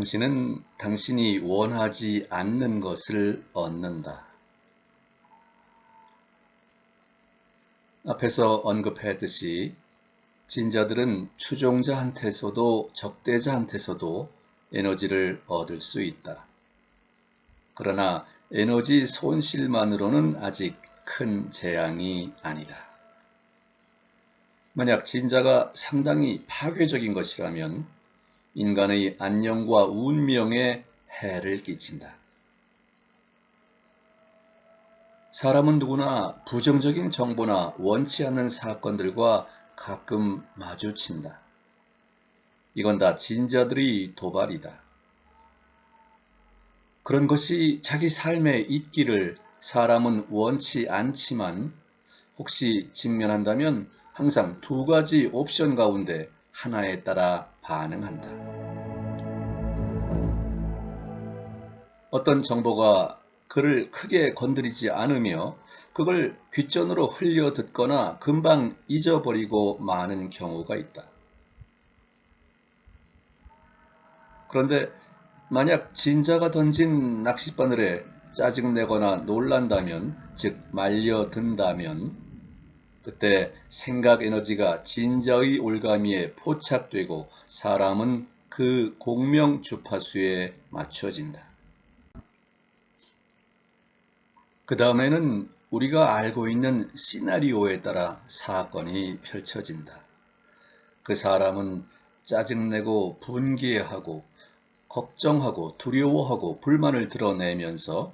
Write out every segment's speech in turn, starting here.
당신은 당신이 원하지 않는 것을 얻는다. 앞에서 언급했듯이 진자들은 추종자한테서도 적대자한테서도 에너지를 얻을 수 있다. 그러나 에너지 손실만으로는 아직 큰 재앙이 아니다. 만약 진자가 상당히 파괴적인 것이라면 인간의 안녕과 운명에 해를 끼친다. 사람은 누구나 부정적인 정보나 원치 않는 사건들과 가끔 마주친다. 이건 다 진자들의 도발이다. 그런 것이 자기 삶에 있기를 사람은 원치 않지만 혹시 직면한다면 항상 두 가지 옵션 가운데 하나에 따라 반응한다. 어떤 정보가 그를 크게 건드리지 않으며 그걸 귓전으로 흘려 듣거나 금방 잊어버리고 마는 경우가 있다. 그런데 만약 진자가 던진 낚싯바늘에 짜증내거나 놀란다면, 즉 말려든다면 그때 생각 에너지가 진자의 올가미에 포착되고 사람은 그 공명 주파수에 맞춰진다. 그 다음에는 우리가 알고 있는 시나리오에 따라 사건이 펼쳐진다. 그 사람은 짜증내고 분개하고 걱정하고 두려워하고 불만을 드러내면서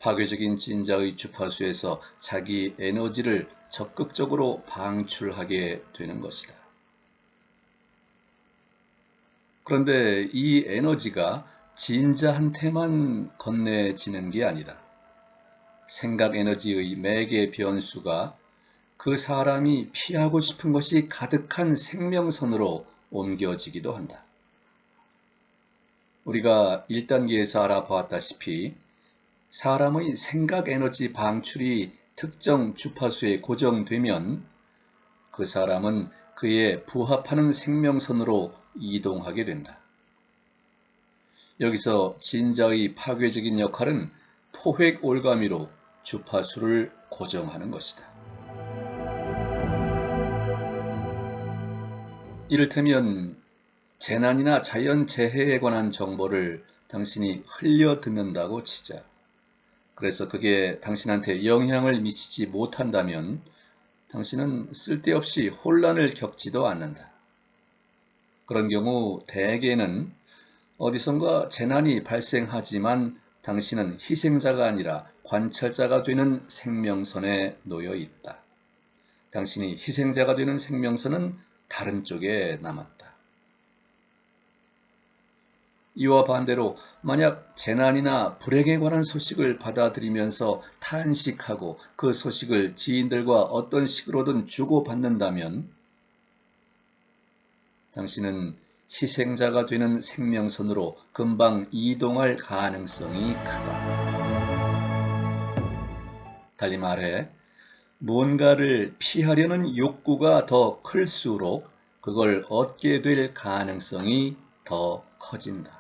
파괴적인 진자의 주파수에서 자기 에너지를 적극적으로 방출하게 되는 것이다. 그런데 이 에너지가 진자한테만 건네지는 게 아니다. 생각 에너지의 매개 변수가 그 사람이 피하고 싶은 것이 가득한 생명선으로 옮겨지기도 한다. 우리가 1단계에서 알아보았다시피 사람의 생각 에너지 방출이 특정 주파수에 고정되면 그 사람은 그에 부합하는 생명선으로 이동하게 된다. 여기서 진자의 파괴적인 역할은 포획 올가미로 주파수를 고정하는 것이다. 이를테면 재난이나 자연재해에 관한 정보를 당신이 흘려 듣는다고 치자. 그래서 그게 당신한테 영향을 미치지 못한다면 당신은 쓸데없이 혼란을 겪지도 않는다. 그런 경우 대개는 어디선가 재난이 발생하지만 당신은 희생자가 아니라 관찰자가 되는 생명선에 놓여 있다. 당신이 희생자가 되는 생명선은 다른 쪽에 남았다. 이와 반대로 만약 재난이나 불행에 관한 소식을 받아들이면서 탄식하고 그 소식을 지인들과 어떤 식으로든 주고받는다면 당신은 희생자가 되는 생명선으로 금방 이동할 가능성이 크다. 달리 말해 무언가를 피하려는 욕구가 더 클수록 그걸 얻게 될 가능성이 더 커진다.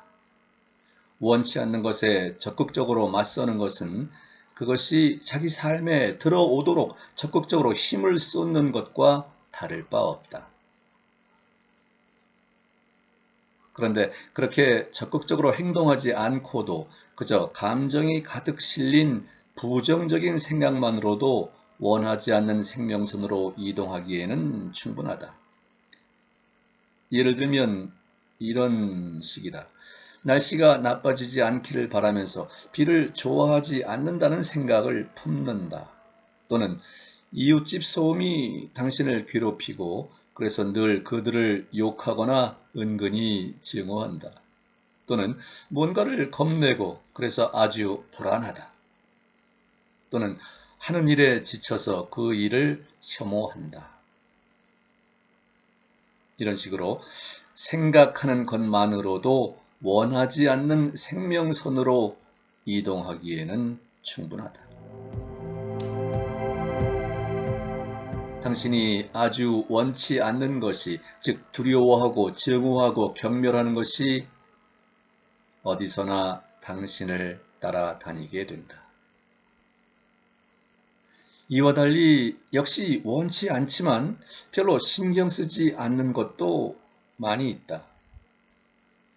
원치 않는 것에 적극적으로 맞서는 것은 그것이 자기 삶에 들어오도록 적극적으로 힘을 쏟는 것과 다를 바 없다. 그런데 그렇게 적극적으로 행동하지 않고도 그저 감정이 가득 실린 부정적인 생각만으로도 원하지 않는 생명선으로 이동하기에는 충분하다. 예를 들면 이런 식이다. 날씨가 나빠지지 않기를 바라면서 비를 좋아하지 않는다는 생각을 품는다. 또는 이웃집 소음이 당신을 괴롭히고 그래서 늘 그들을 욕하거나 은근히 증오한다. 또는 뭔가를 겁내고 그래서 아주 불안하다. 또는 하는 일에 지쳐서 그 일을 혐오한다. 이런 식으로 생각하는 것만으로도 원하지 않는 생명선으로 이동하기에는 충분하다. 당신이 아주 원치 않는 것이, 즉 두려워하고 증오하고 경멸하는 것이 어디서나 당신을 따라다니게 된다. 이와 달리 역시 원치 않지만 별로 신경 쓰지 않는 것도 많이 있다.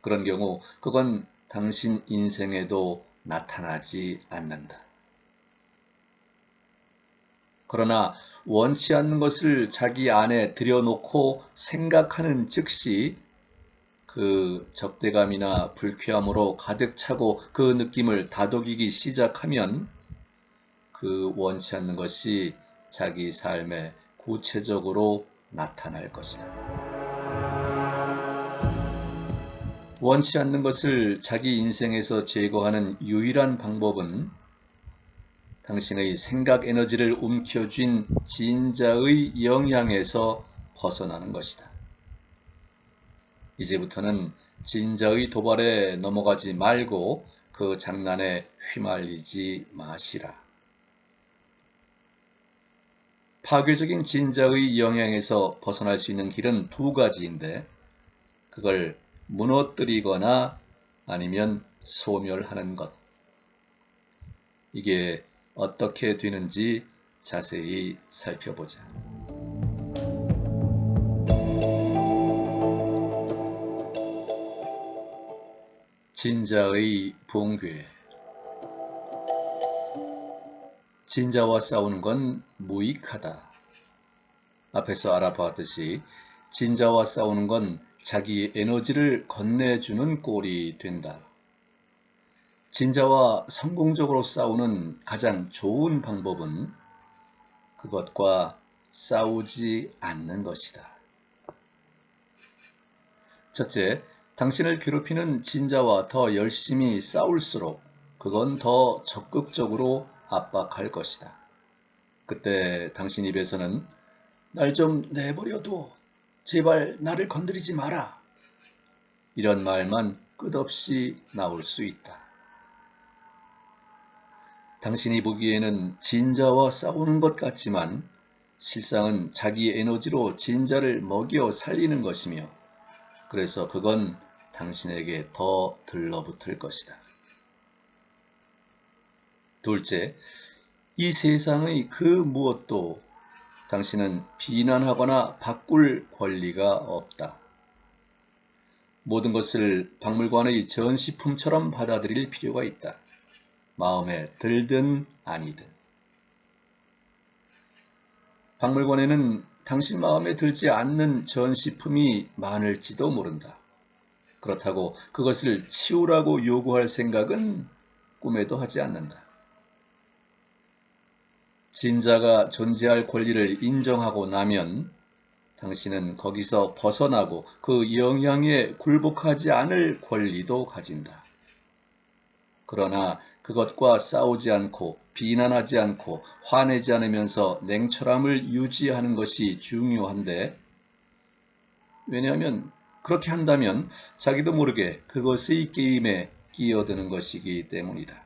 그런 경우 그건 당신 인생에도 나타나지 않는다. 그러나 원치 않는 것을 자기 안에 들여놓고 생각하는 즉시 그 적대감이나 불쾌함으로 가득 차고 그 느낌을 다독이기 시작하면 그 원치 않는 것이 자기 삶에 구체적으로 나타날 것이다. 원치 않는 것을 자기 인생에서 제거하는 유일한 방법은 당신의 생각 에너지를 움켜쥔 진자의 영향에서 벗어나는 것이다. 이제부터는 진자의 도발에 넘어가지 말고 그 장난에 휘말리지 마시라. 파괴적인 진자의 영향에서 벗어날 수 있는 길은 두 가지인데 그걸 무너뜨리거나 아니면 소멸하는 것. 이게 어떻게 되는지 자세히 살펴보자. 진자의 붕괴. 진자와 싸우는 건 무익하다. 앞에서 알아보았듯이 진자와 싸우는 건 자기 에너지를 건네주는 꼴이 된다. 진자와 성공적으로 싸우는 가장 좋은 방법은 그것과 싸우지 않는 것이다. 첫째, 당신을 괴롭히는 진자와 더 열심히 싸울수록 그건 더 적극적으로 압박할 것이다. 그때 당신 입에서는 날 좀 내버려둬. 제발 나를 건드리지 마라. 이런 말만 끝없이 나올 수 있다. 당신이 보기에는 진자와 싸우는 것 같지만 실상은 자기 에너지로 진자를 먹여 살리는 것이며 그래서 그건 당신에게 더 들러붙을 것이다. 둘째, 이 세상의 그 무엇도 당신은 비난하거나 바꿀 권리가 없다. 모든 것을 박물관의 전시품처럼 받아들일 필요가 있다. 마음에 들든 아니든. 박물관에는 당신 마음에 들지 않는 전시품이 많을지도 모른다. 그렇다고 그것을 치우라고 요구할 생각은 꿈에도 하지 않는다. 진자가 존재할 권리를 인정하고 나면 당신은 거기서 벗어나고 그 영향에 굴복하지 않을 권리도 가진다. 그러나 그것과 싸우지 않고 비난하지 않고 화내지 않으면서 냉철함을 유지하는 것이 중요한데 왜냐하면 그렇게 한다면 자기도 모르게 그것의 게임에 끼어드는 것이기 때문이다.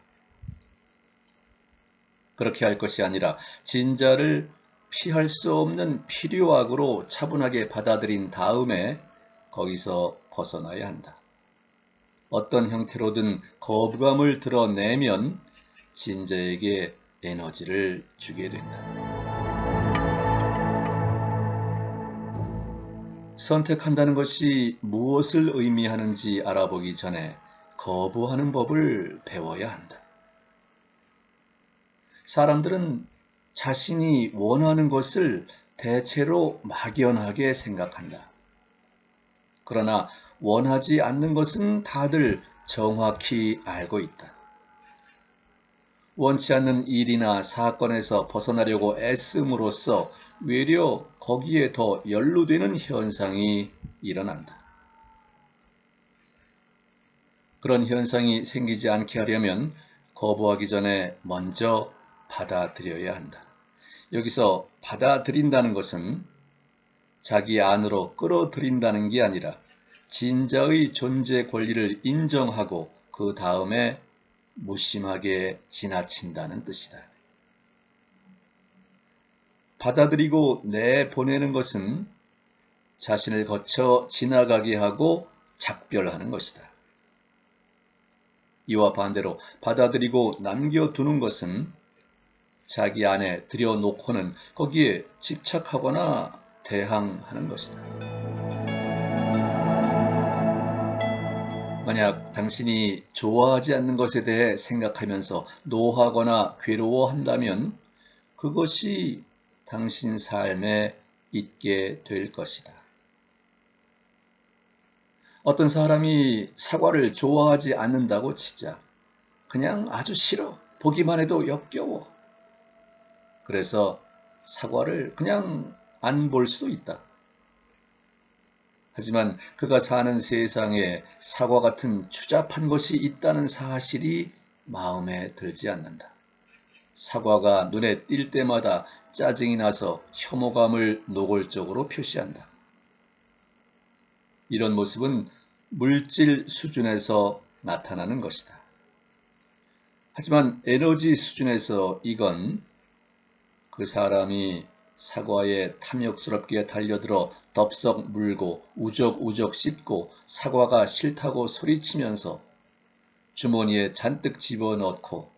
그렇게 할 것이 아니라 진자를 피할 수 없는 필요악으로 차분하게 받아들인 다음에 거기서 벗어나야 한다. 어떤 형태로든 거부감을 드러내면 진자에게 에너지를 주게 된다. 선택한다는 것이 무엇을 의미하는지 알아보기 전에 거부하는 법을 배워야 한다. 사람들은 자신이 원하는 것을 대체로 막연하게 생각한다. 그러나 원하지 않는 것은 다들 정확히 알고 있다. 원치 않는 일이나 사건에서 벗어나려고 애씀으로써 외려 거기에 더 연루되는 현상이 일어난다. 그런 현상이 생기지 않게 하려면 거부하기 전에 먼저 받아들여야 한다. 여기서 받아들인다는 것은 자기 안으로 끌어들인다는 게 아니라 진자의 존재 권리를 인정하고 그 다음에 무심하게 지나친다는 뜻이다. 받아들이고 내보내는 것은 자신을 거쳐 지나가게 하고 작별하는 것이다. 이와 반대로 받아들이고 남겨두는 것은 자기 안에 들여놓고는 거기에 집착하거나 대항하는 것이다. 만약 당신이 좋아하지 않는 것에 대해 생각하면서 노하거나 괴로워한다면 그것이 당신 삶에 있게 될 것이다. 어떤 사람이 사과를 좋아하지 않는다고 치자. 그냥 아주 싫어. 보기만 해도 역겨워. 그래서 사과를 그냥 안 볼 수도 있다. 하지만 그가 사는 세상에 사과 같은 추잡한 것이 있다는 사실이 마음에 들지 않는다. 사과가 눈에 띌 때마다 짜증이 나서 혐오감을 노골적으로 표시한다. 이런 모습은 물질 수준에서 나타나는 것이다. 하지만 에너지 수준에서 이건 그 사람이 사과에 탐욕스럽게 달려들어 덥석 물고 우적우적 씹고 사과가 싫다고 소리치면서 주머니에 잔뜩 집어넣고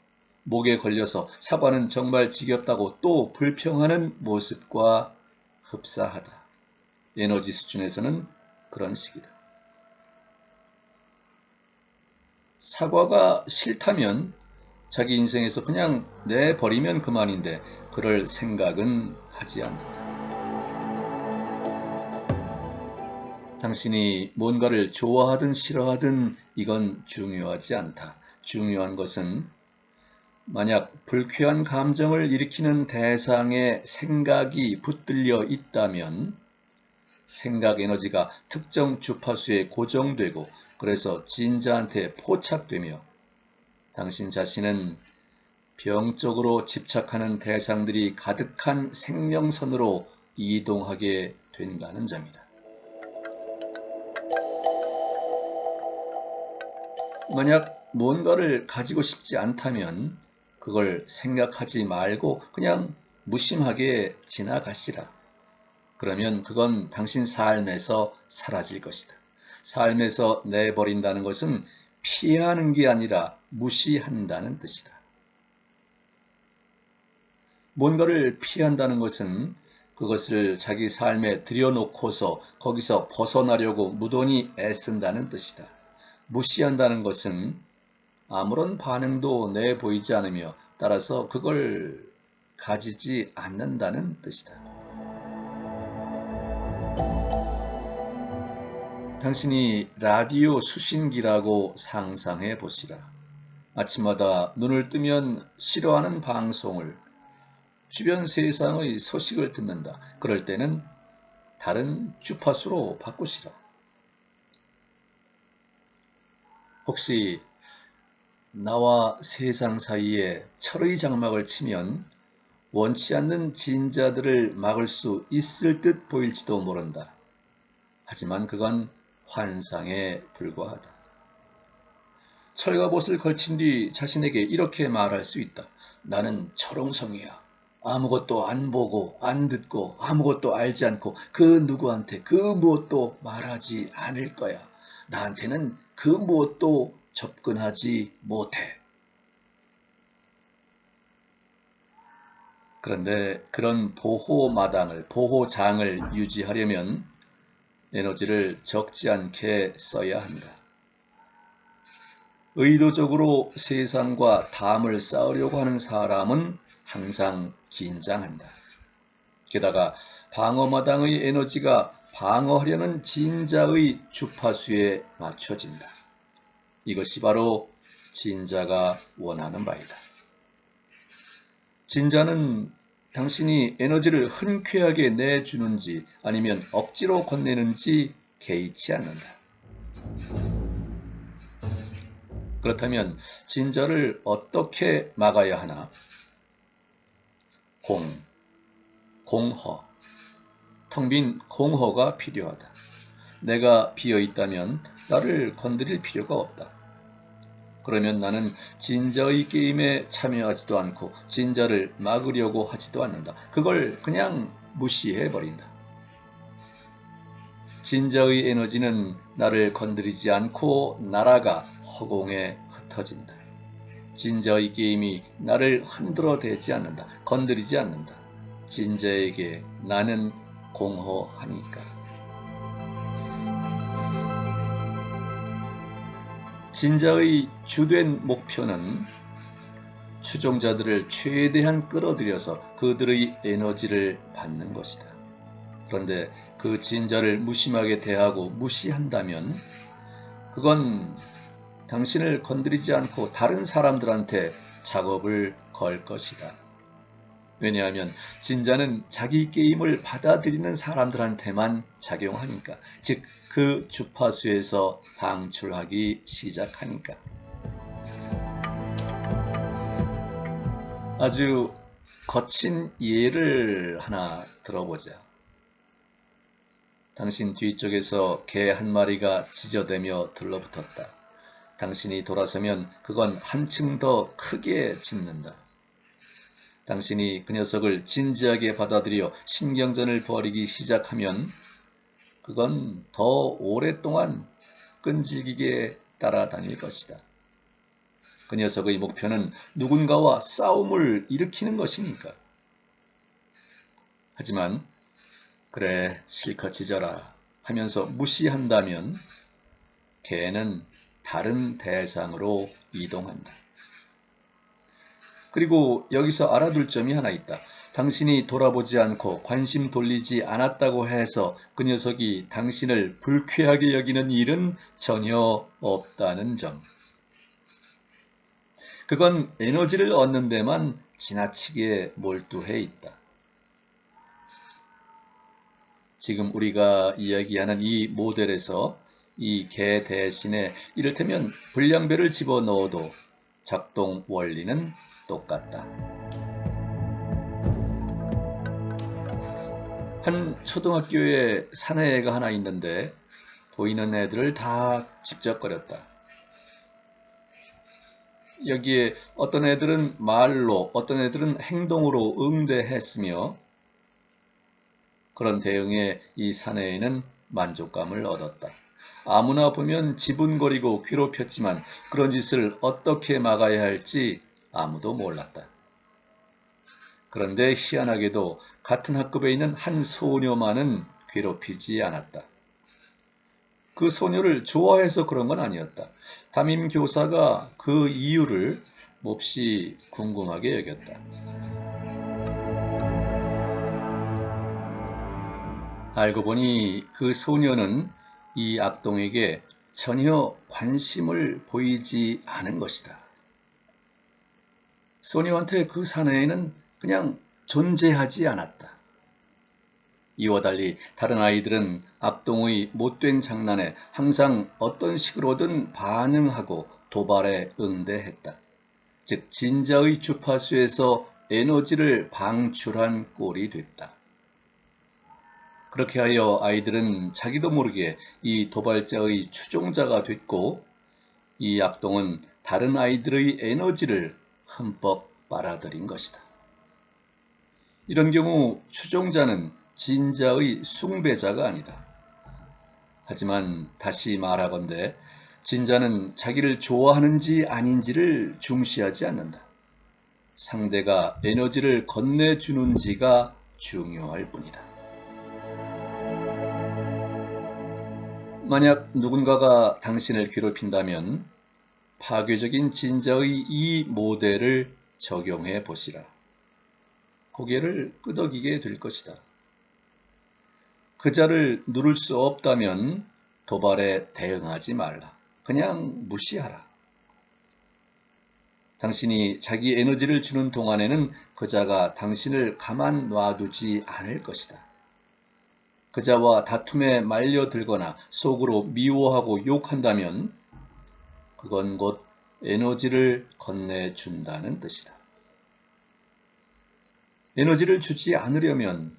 목에 걸려서 사과는 정말 지겹다고 또 불평하는 모습과 흡사하다. 에너지 수준에서는 그런 식이다. 사과가 싫다면 자기 인생에서 그냥 내버리면 그만인데 그럴 생각은 하지 않는다. 당신이 뭔가를 좋아하든 싫어하든 이건 중요하지 않다. 중요한 것은 만약 불쾌한 감정을 일으키는 대상에 생각이 붙들려 있다면 생각 에너지가 특정 주파수에 고정되고 그래서 진자한테 포착되며 당신 자신은 병적으로 집착하는 대상들이 가득한 생명선으로 이동하게 된다는 점이다. 만약 뭔가를 가지고 싶지 않다면 그걸 생각하지 말고 그냥 무심하게 지나가시라. 그러면 그건 당신 삶에서 사라질 것이다. 삶에서 내버린다는 것은 피하는 게 아니라 무시한다는 뜻이다. 뭔가를 피한다는 것은 그것을 자기 삶에 들여놓고서 거기서 벗어나려고 무던히 애쓴다는 뜻이다. 무시한다는 것은 아무런 반응도 내보이지 않으며 따라서 그걸 가지지 않는다는 뜻이다. 당신이 라디오 수신기라고 상상해 보시라. 아침마다 눈을 뜨면 싫어하는 방송을, 주변 세상의 소식을 듣는다. 그럴 때는 다른 주파수로 바꾸시라. 혹시 나와 세상 사이에 철의 장막을 치면 원치 않는 진자들을 막을 수 있을 듯 보일지도 모른다. 하지만 그건 환상에 불과하다. 철갑옷을 걸친 뒤 자신에게 이렇게 말할 수 있다. 나는 철옹성이야. 아무것도 안 보고 안 듣고 아무것도 알지 않고 그 누구한테 그 무엇도 말하지 않을 거야. 나한테는 그 무엇도 접근하지 못해. 그런데 그런 보호장을 유지하려면 에너지를 적지 않게 써야 한다. 의도적으로 세상과 담을 쌓으려고 하는 사람은 항상 긴장한다. 게다가 방어마당의 에너지가 방어하려는 진자의 주파수에 맞춰진다. 이것이 바로 진자가 원하는 바이다. 진자는 당신이 에너지를 흔쾌하게 내주는지 아니면 억지로 건네는지 개의치 않는다. 그렇다면 진자를 어떻게 막아야 하나? 공허, 텅 빈 공허가 필요하다. 내가 비어 있다면 나를 건드릴 필요가 없다. 그러면 나는 진자의 게임에 참여하지도 않고 진자를 막으려고 하지도 않는다. 그걸 그냥 무시해버린다. 진자의 에너지는 나를 건드리지 않고 날아가 허공에 흩어진다. 진저의 게임이 나를 흔들어대지 않는다. 건드리지 않는다. 진저에게 나는 공허하니까. 진저의 주된 목표는 추종자들을 최대한 끌어들여서 그들의 에너지를 받는 것이다. 그런데 그 진저를 무심하게 대하고 무시한다면 그건 당신을 건드리지 않고 다른 사람들한테 작업을 걸 것이다. 왜냐하면 진자는 자기 게임을 받아들이는 사람들한테만 작용하니까, 즉 그 주파수에서 방출하기 시작하니까. 아주 거친 예를 하나 들어보자. 당신 뒤쪽에서 개 한 마리가 지저대며 들러붙었다. 당신이 돌아서면 그건 한층 더 크게 짖는다. 당신이 그 녀석을 진지하게 받아들여 신경전을 벌이기 시작하면 그건 더 오랫동안 끈질기게 따라다닐 것이다. 그 녀석의 목표는 누군가와 싸움을 일으키는 것이니까. 하지만 그래, 실컷 짖어라 하면서 무시한다면 개는 다른 대상으로 이동한다. 그리고 여기서 알아둘 점이 하나 있다. 당신이 돌아보지 않고 관심 돌리지 않았다고 해서 그 녀석이 당신을 불쾌하게 여기는 일은 전혀 없다는 점. 그건 에너지를 얻는 데만 지나치게 몰두해 있다. 지금 우리가 이야기하는 이 모델에서 이 개 대신에 이를테면 불량배를 집어넣어도 작동 원리는 똑같다. 한 초등학교에 사내애가 하나 있는데 보이는 애들을 다 집적거렸다. 여기에 어떤 애들은 말로, 어떤 애들은 행동으로 응대했으며 그런 대응에 이 사내애는 만족감을 얻었다. 아무나 보면 지분거리고 괴롭혔지만 그런 짓을 어떻게 막아야 할지 아무도 몰랐다. 그런데 희한하게도 같은 학급에 있는 한 소녀만은 괴롭히지 않았다. 그 소녀를 좋아해서 그런 건 아니었다. 담임 교사가 그 이유를 몹시 궁금하게 여겼다. 알고 보니 그 소녀는 이 악동에게 전혀 관심을 보이지 않은 것이다. 소녀한테 그 사내에는 그냥 존재하지 않았다. 이와 달리 다른 아이들은 악동의 못된 장난에 항상 어떤 식으로든 반응하고 도발에 응대했다. 즉 진자의 주파수에서 에너지를 방출한 꼴이 됐다. 그렇게 하여 아이들은 자기도 모르게 이 도발자의 추종자가 됐고 이 악동은 다른 아이들의 에너지를 흠뻑 빨아들인 것이다. 이런 경우 추종자는 진자의 숭배자가 아니다. 하지만 다시 말하건대 진자는 자기를 좋아하는지 아닌지를 중시하지 않는다. 상대가 에너지를 건네주는지가 중요할 뿐이다. 만약 누군가가 당신을 괴롭힌다면 파괴적인 진자의 이 모델을 적용해 보시라. 고개를 끄덕이게 될 것이다. 그 자를 누를 수 없다면 도발에 대응하지 말라. 그냥 무시하라. 당신이 자기 에너지를 주는 동안에는 그 자가 당신을 가만 놔두지 않을 것이다. 그 자와 다툼에 말려들거나 속으로 미워하고 욕한다면 그건 곧 에너지를 건네준다는 뜻이다. 에너지를 주지 않으려면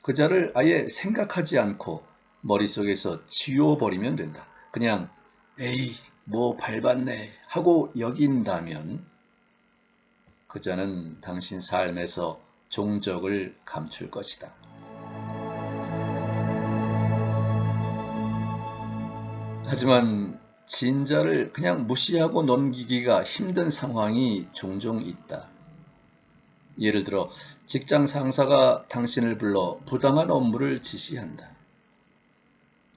그 자를 아예 생각하지 않고 머릿속에서 지워버리면 된다. 그냥 에이 뭐 밟았네 하고 여긴다면 그 자는 당신 삶에서 종적을 감출 것이다. 하지만 진자를 그냥 무시하고 넘기기가 힘든 상황이 종종 있다. 예를 들어 직장 상사가 당신을 불러 부당한 업무를 지시한다.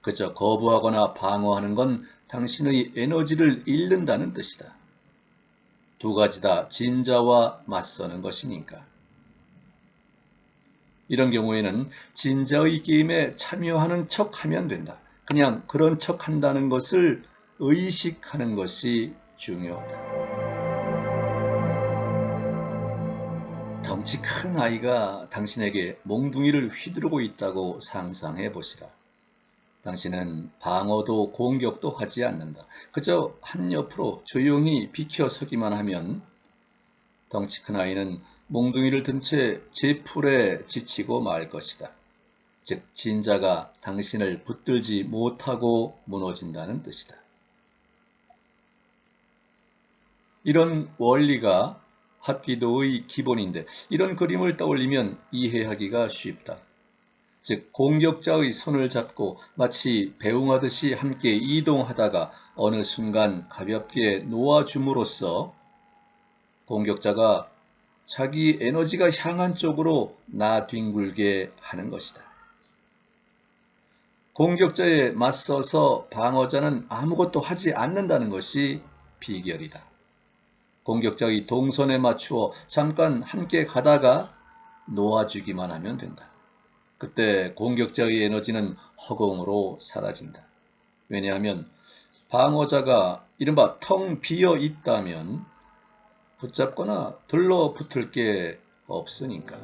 그저 거부하거나 방어하는 건 당신의 에너지를 잃는다는 뜻이다. 두 가지 다 진자와 맞서는 것이니까. 이런 경우에는 진자의 게임에 참여하는 척 하면 된다. 그냥 그런 척 한다는 것을 의식하는 것이 중요하다. 덩치 큰 아이가 당신에게 몽둥이를 휘두르고 있다고 상상해 보시라. 당신은 방어도 공격도 하지 않는다. 그저 한옆으로 조용히 비켜 서기만 하면 덩치 큰 아이는 몽둥이를 든 채 제풀에 지치고 말 것이다. 즉 진자가 당신을 붙들지 못하고 무너진다는 뜻이다. 이런 원리가 합기도의 기본인데 이런 그림을 떠올리면 이해하기가 쉽다. 즉 공격자의 손을 잡고 마치 배웅하듯이 함께 이동하다가 어느 순간 가볍게 놓아줌으로써 공격자가 자기 에너지가 향한 쪽으로 나뒹굴게 하는 것이다. 공격자에 맞서서 방어자는 아무것도 하지 않는다는 것이 비결이다. 공격자의 동선에 맞추어 잠깐 함께 가다가 놓아주기만 하면 된다. 그때 공격자의 에너지는 허공으로 사라진다. 왜냐하면 방어자가 이른바 텅 비어 있다면 붙잡거나 들러붙을 게 없으니까.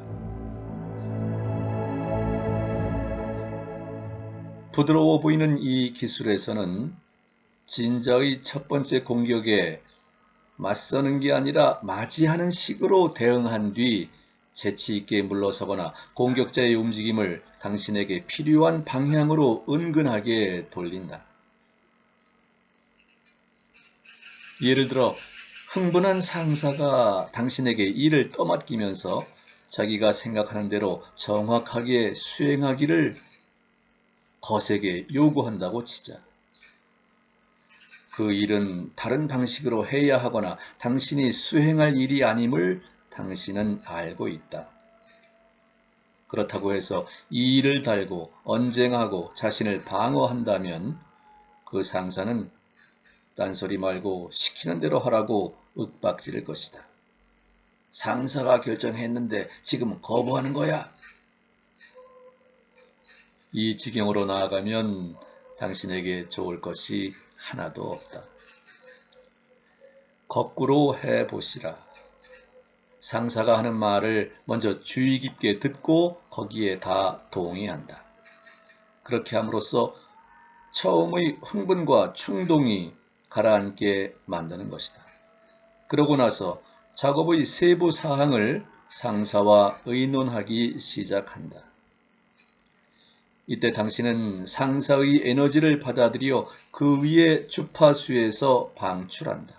부드러워 보이는 이 기술에서는 진자의 첫 번째 공격에 맞서는 게 아니라 맞이하는 식으로 대응한 뒤 재치 있게 물러서거나 공격자의 움직임을 당신에게 필요한 방향으로 은근하게 돌린다. 예를 들어 흥분한 상사가 당신에게 일을 떠맡기면서 자기가 생각하는 대로 정확하게 수행하기를 거세게 요구한다고 치자. 그 일은 다른 방식으로 해야 하거나 당신이 수행할 일이 아님을 당신은 알고 있다. 그렇다고 해서 이 일을 달고 언쟁하고 자신을 방어한다면 그 상사는 딴소리 말고 시키는 대로 하라고 윽박지를 것이다. 상사가 결정했는데 지금 거부하는 거야? 이 지경으로 나아가면 당신에게 좋을 것이 하나도 없다. 거꾸로 해보시라. 상사가 하는 말을 먼저 주의 깊게 듣고 거기에 다 동의한다. 그렇게 함으로써 처음의 흥분과 충동이 가라앉게 만드는 것이다. 그러고 나서 작업의 세부 사항을 상사와 의논하기 시작한다. 이때 당신은 상사의 에너지를 받아들여 그 위의 주파수에서 방출한다.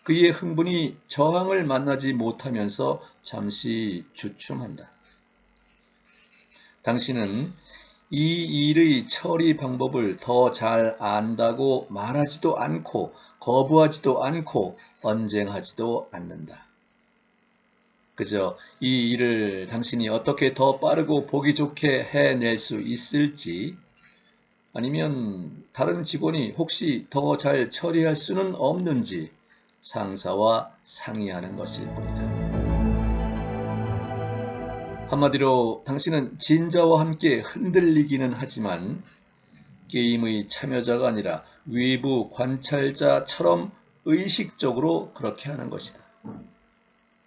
그의 흥분이 저항을 만나지 못하면서 잠시 주춤한다. 당신은 이 일의 처리 방법을 더 잘 안다고 말하지도 않고 거부하지도 않고 언쟁하지도 않는다. 그저 이 일을 당신이 어떻게 더 빠르고 보기 좋게 해낼 수 있을지 아니면 다른 직원이 혹시 더 잘 처리할 수는 없는지 상사와 상의하는 것일 뿐이다. 한마디로 당신은 진자와 함께 흔들리기는 하지만 게임의 참여자가 아니라 외부 관찰자처럼 의식적으로 그렇게 하는 것이다.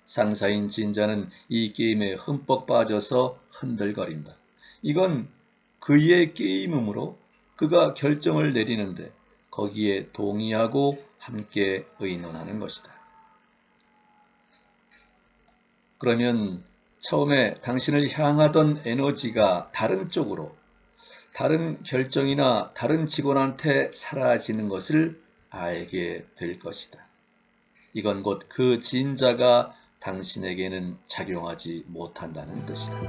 상사인 진자는 이 게임에 흠뻑 빠져서 흔들거린다. 이건 그의 게임이므로 그가 결정을 내리는데 거기에 동의하고 함께 의논하는 것이다. 그러면 처음에 당신을 향하던 에너지가 다른 쪽으로, 다른 결정이나 다른 직원한테 사라지는 것을 알게 될 것이다. 이건 곧 그 진자가 당신에게는 작용하지 못한다는 뜻이다.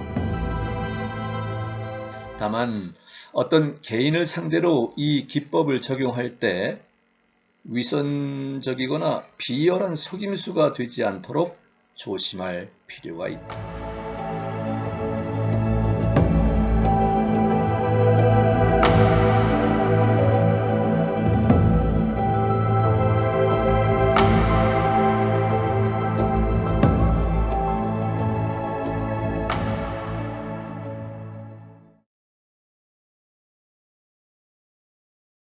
다만 어떤 개인을 상대로 이 기법을 적용할 때 위선적이거나 비열한 속임수가 되지 않도록 조심할 필요가 있다.